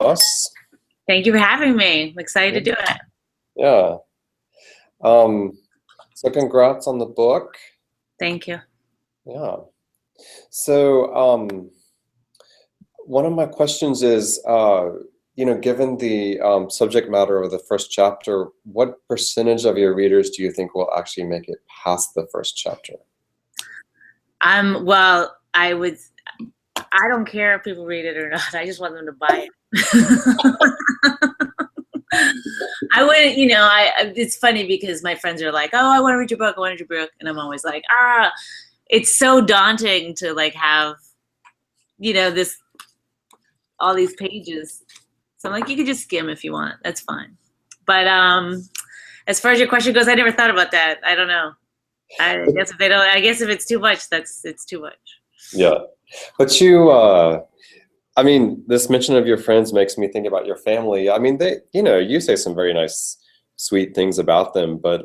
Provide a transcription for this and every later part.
us. Thank you for having me. I'm excited to do it. Yeah. So congrats on the book. Thank you. Yeah. So one of my questions is, given the subject matter of the first chapter, what percentage of your readers do you think will actually make it past the first chapter? Well, I don't care if people read it or not. I just want them to buy it. I wouldn't, it's funny because my friends are like, oh, I want to read your book. I want to read your book. And I'm always like, it's so daunting to like have, all these pages. So I'm like, you could just skim if you want. That's fine. But as far as your question goes, I never thought about that. I don't know. I guess if it's too much, it's too much. Yeah. But this mention of your friends makes me think about your family. I mean, you say some very nice, sweet things about them, but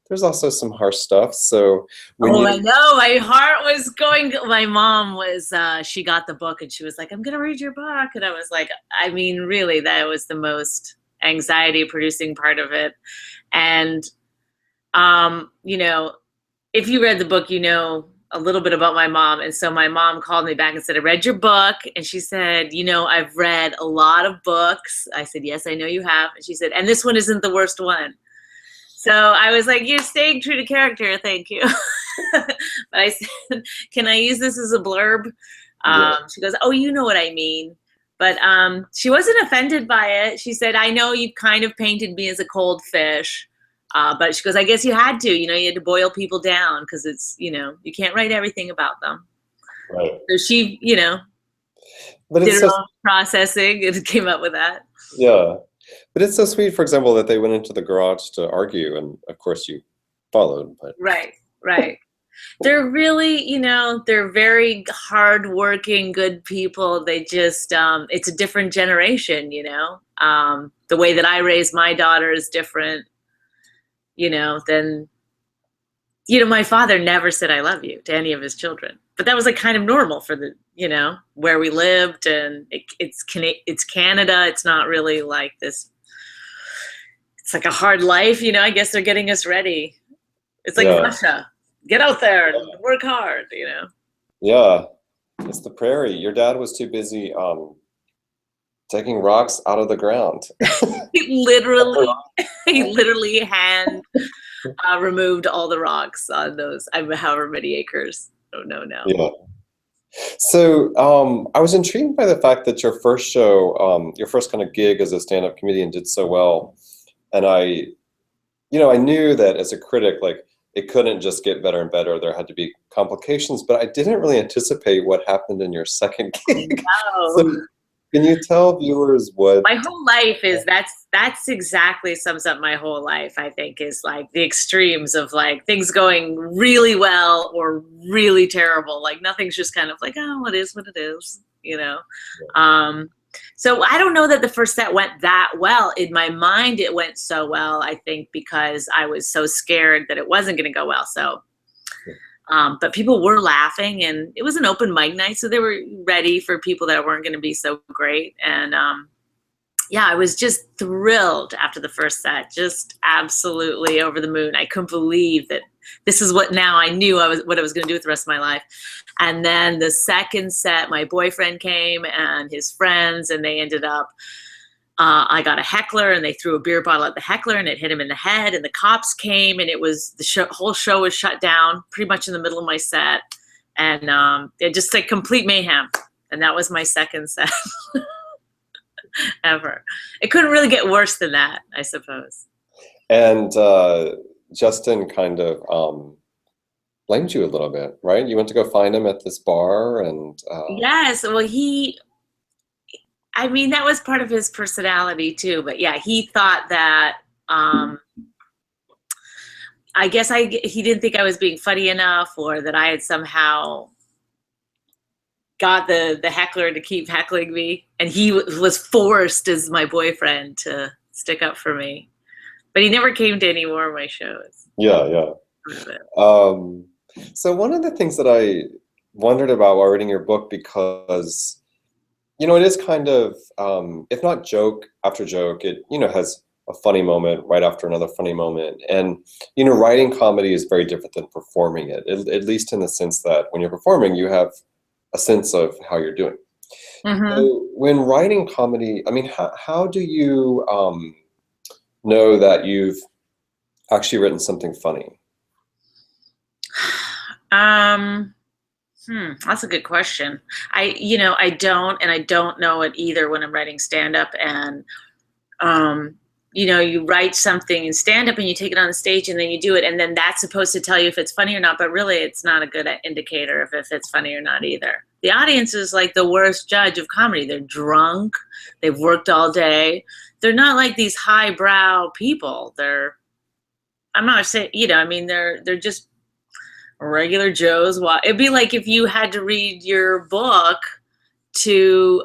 there's also some harsh stuff. So I know, my heart was going. My mom was, she got the book and she was like, I'm going to read your book. And I was like, really, that was the most anxiety producing part of it. And, if you read the book, a little bit about my mom. And so my mom called me back and said, I read your book. And she said, I've read a lot of books. I said, yes, I know you have. And she said, and this one isn't the worst one. So I was like, you're staying true to character. Thank you. But I said, can I use this as a blurb? Yeah. She goes, oh, you know what I mean. But she wasn't offended by it. She said, I know you've kind of painted me as a cold fish. But she goes, I guess you had to, you had to boil people down because it's, you can't write everything about them. Right. So she, but did her own processing and came up with that. Yeah. But it's so sweet, for example, that they went into the garage to argue. And of course you followed. But. Right. They're really, they're very hardworking, good people. They just, it's a different generation, the way that I raise my daughter is different. Then, my father never said I love you to any of his children, but that was like kind of normal for the, where we lived, and it's Canada. It's not really like this. It's like a hard life, I guess they're getting us ready. It's like Russia. Get out there and work hard, Yeah, it's the prairie. Your dad was too busy taking rocks out of the ground. He literally hand removed all the rocks on those however many acres. Oh no. Yeah. So I was intrigued by the fact that your first show, your first kind of gig as a stand-up comedian did so well. And I knew that as a critic, like it couldn't just get better and better. There had to be complications, but I didn't really anticipate what happened in your second gig. No. So, can you tell viewers what my whole life is? That's exactly sums up my whole life. I think is like the extremes of like things going really well or really terrible. Like nothing's just kind of like, oh, it is what it is, Yeah. So I don't know that the first set went that well. In my mind, it went so well, I think, because I was so scared that it wasn't going to go well. So, but people were laughing, and it was an open mic night, so they were ready for people that weren't going to be so great. And I was just thrilled after the first set, just absolutely over the moon. I couldn't believe that this is what now I knew what I was going to do with the rest of my life. And then the second set, my boyfriend came and his friends, and they ended up, I got a heckler and they threw a beer bottle at the heckler and it hit him in the head, and the cops came, and it was whole show was shut down pretty much in the middle of my set. And it just like complete mayhem. And that was my second set ever. It couldn't really get worse than that, I suppose. And Justin kind of blamed you a little bit, right? You went to go find him at this bar, and yes, well, that was part of his personality too. But yeah, he thought that I guess he didn't think I was being funny enough, or that I had somehow got the heckler to keep heckling me, and he was forced as my boyfriend to stick up for me. But he never came to any more of my shows. Yeah. So one of the things that I wondered about while reading your book, because it is kind of, if not joke after joke, it, has a funny moment right after another funny moment. And, writing comedy is very different than performing it, at least in the sense that when you're performing, you have a sense of how you're doing. Mm-hmm. So when writing comedy, I mean, how do you know that you've actually written something funny? That's a good question. I don't know it either when I'm writing stand up. And you write something in stand up and you take it on the stage and then you do it, and then that's supposed to tell you if it's funny or not, but really it's not a good indicator of if it's funny or not either. The audience is like the worst judge of comedy. They're drunk, they've worked all day. They're not like these highbrow people. I'm not saying, they're just regular Joes. It'd be like if you had to read your book to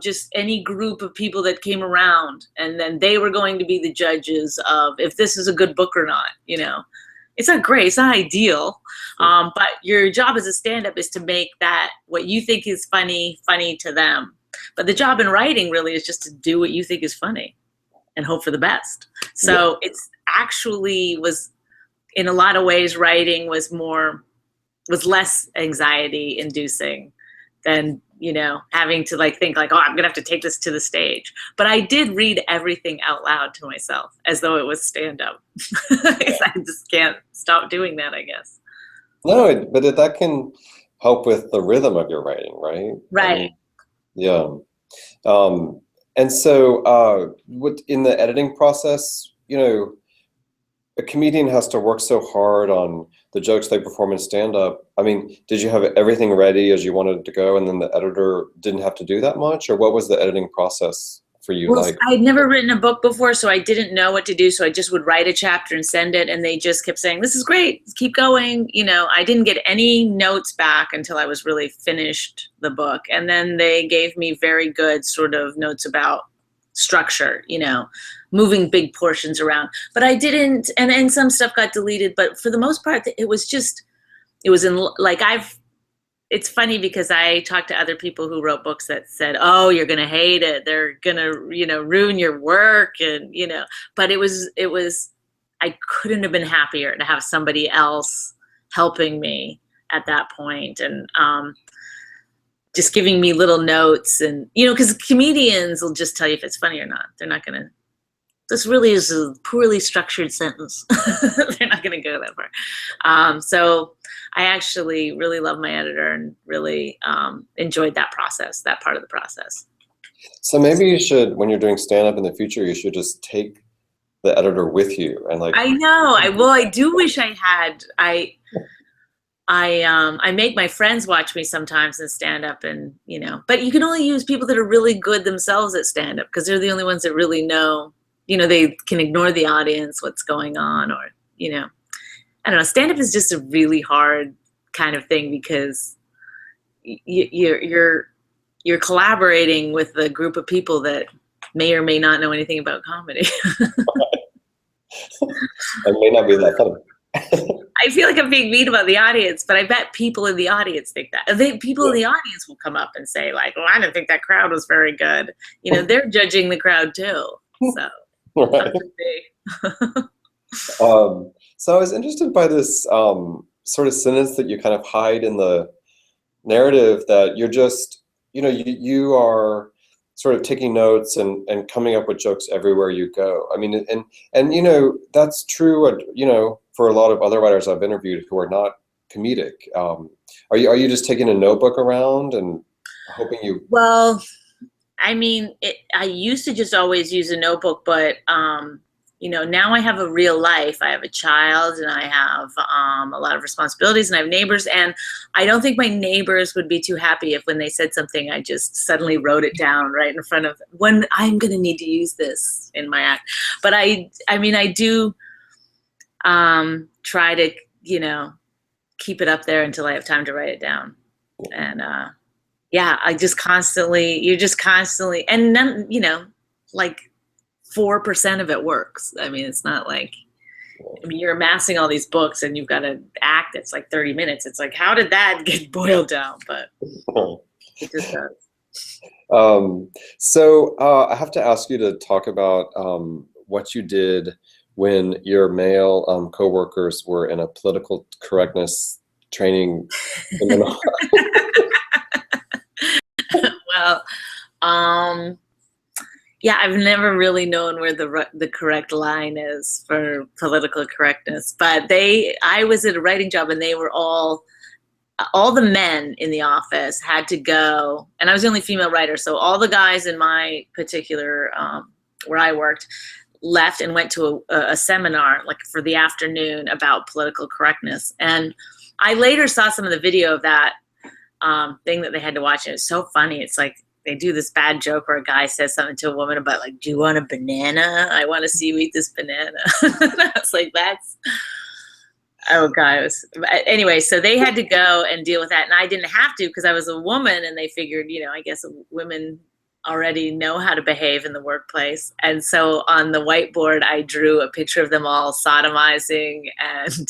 just any group of people that came around, and then they were going to be the judges of if this is a good book or not. It's not great, it's not ideal, but your job as a stand-up is to make that what you think is funny to them. But the job in writing really is just to do what you think is funny and hope for the best. So it's actually was, in a lot of ways, writing was less anxiety inducing than, having to think like, oh, I'm gonna have to take this to the stage. But I did read everything out loud to myself as though it was stand up. I just can't stop doing that, I guess. No, but that can help with the rhythm of your writing, right? Right. I mean, yeah. And so in the editing process, a comedian has to work so hard on the jokes they perform in stand-up. I mean, did you have everything ready as you wanted it to go, and then the editor didn't have to do that much? Or what was the editing process for you like? I'd never written a book before, so I didn't know what to do. So I just would write a chapter and send it, and they just kept saying, this is great, keep going. I didn't get any notes back until I was really finished the book. And then they gave me very good sort of notes about structure, moving big portions around. But I didn't, and some stuff got deleted, but for the most part, it was it's funny because I talked to other people who wrote books that said, oh, you're going to hate it, they're going to, ruin your work. And, but it was, I couldn't have been happier to have somebody else helping me at that point. And, just giving me little notes, and because comedians will just tell you if it's funny or not. They're not gonna. This really is a poorly structured sentence. They're not gonna go that far. So I actually really love my editor and really enjoyed that process, that part of the process. So maybe you should, when you're doing stand-up in the future, you should just take the editor with you and I know. I do wish I had. I make my friends watch me sometimes in stand up, and but you can only use people that are really good themselves at stand up, because they're the only ones that really know, they can ignore the audience, what's going on, or I don't know. Stand up is just a really hard kind of thing, because you're collaborating with a group of people that may or may not know anything about comedy. It may not be that funny. I feel like I'm being mean about the audience, but I bet people in the audience think that. People in the audience will come up and say, like, well, I didn't think that crowd was very good. They're judging the crowd too. So, right. So I was interested by this sort of sentence that you kind of hide in the narrative, that you're just, you are sort of taking notes and coming up with jokes everywhere you go. I mean, and that's true, for a lot of other writers I've interviewed who are not comedic. Are you just taking a notebook around and hoping you? Well, I mean, I used to just always use a notebook, but now I have a real life. I have a child, and I have a lot of responsibilities, and I have neighbors, and I don't think my neighbors would be too happy if, when they said something, I just suddenly wrote it down right in front of when I'm going to need to use this in my act. But I do try to, keep it up there until I have time to write it down. And you're just constantly, and then, like 4% of it works. I mean, it's not like, you're amassing all these books and you've got an act that's like 30 minutes. It's like, how did that get boiled down? But it just does. I have to ask you to talk about what you did when your male coworkers were in a political correctness training seminar. Well, um, yeah, I've never really known where the correct line is for political correctness. But I was at a writing job, and they were all the men in the office had to go, and I was the only female writer, so all the guys in my particular where I worked left and went to a seminar like for the afternoon about political correctness. And I later saw some of the video of that thing that they had to watch, and it's so funny. It's like they do this bad joke where a guy says something to a woman about like, "Do you want a banana? I want to see you eat this banana." And I was like, that's, oh God. Anyway, so they had to go and deal with that, and I didn't have to because I was a woman, and they figured, I guess women already know how to behave in the workplace. And so on the whiteboard, I drew a picture of them all sodomizing and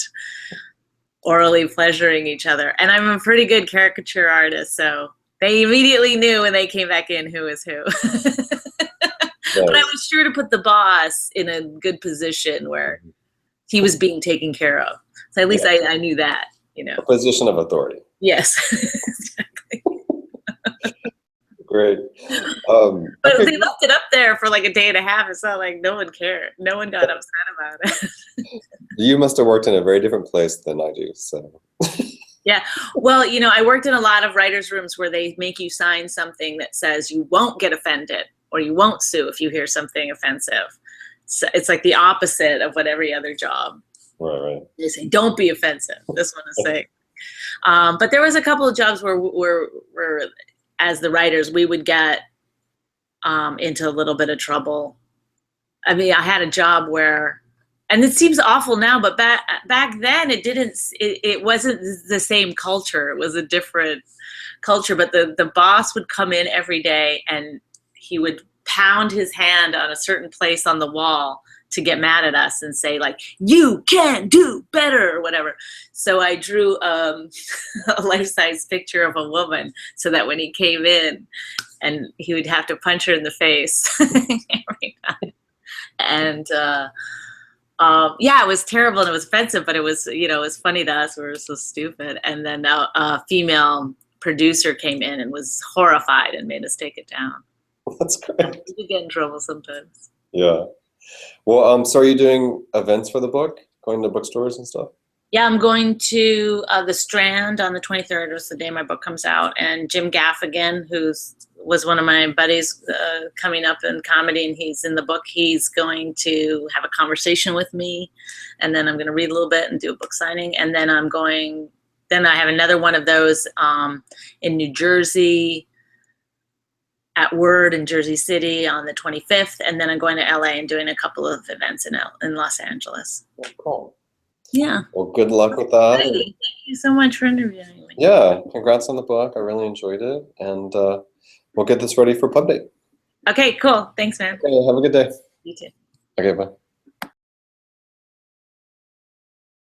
orally pleasuring each other. And I'm a pretty good caricature artist, so they immediately knew when they came back in who was who. But I was sure to put the boss in a good position where he was being taken care of. So at least I knew that, A position of authority. Yes, exactly. Great. But okay. They left it up there for like a day and a half. It's not like no one cared. No one got upset about it. You must have worked in a very different place than I do, so. Yeah. Well, I worked in a lot of writers' rooms where they make you sign something that says you won't get offended or you won't sue if you hear something offensive. So it's like the opposite of what every other job. Right. They say, don't be offensive. This one is saying. But there was a couple of jobs where as the writers, we would get into a little bit of trouble. I mean, I had a job where, and it seems awful now, but back then it wasn't the same culture. It was a different culture, but the boss would come in every day and he would pound his hand on a certain place on the wall to get mad at us and say like, you can do better or whatever. So I drew a life-size picture of a woman so that when he came in and he would have to punch her in the face every time. And it was terrible and it was offensive, but it was, it was funny to us. We were so stupid. And then a female producer came in and was horrified and made us take it down. That's great. We get in trouble sometimes. Yeah. Well, so are you doing events for the book? Going to bookstores and stuff? Yeah, I'm going to the Strand on the 23rd, was the day my book comes out. And Jim Gaffigan, was one of my buddies coming up in comedy, and he's in the book. He's going to have a conversation with me, and then I'm going to read a little bit and do a book signing. And then I have another one of those in New Jersey, at Word in Jersey City on the 25th, and then I'm going to LA and doing a couple of events in Los Angeles. Oh, cool. Yeah. Well, good luck with that. Hey, thank you so much for interviewing me. Yeah, congrats on the book. I really enjoyed it, and we'll get this ready for pub date. Okay, cool. Thanks, man. Okay, have a good day. You too. Okay, bye.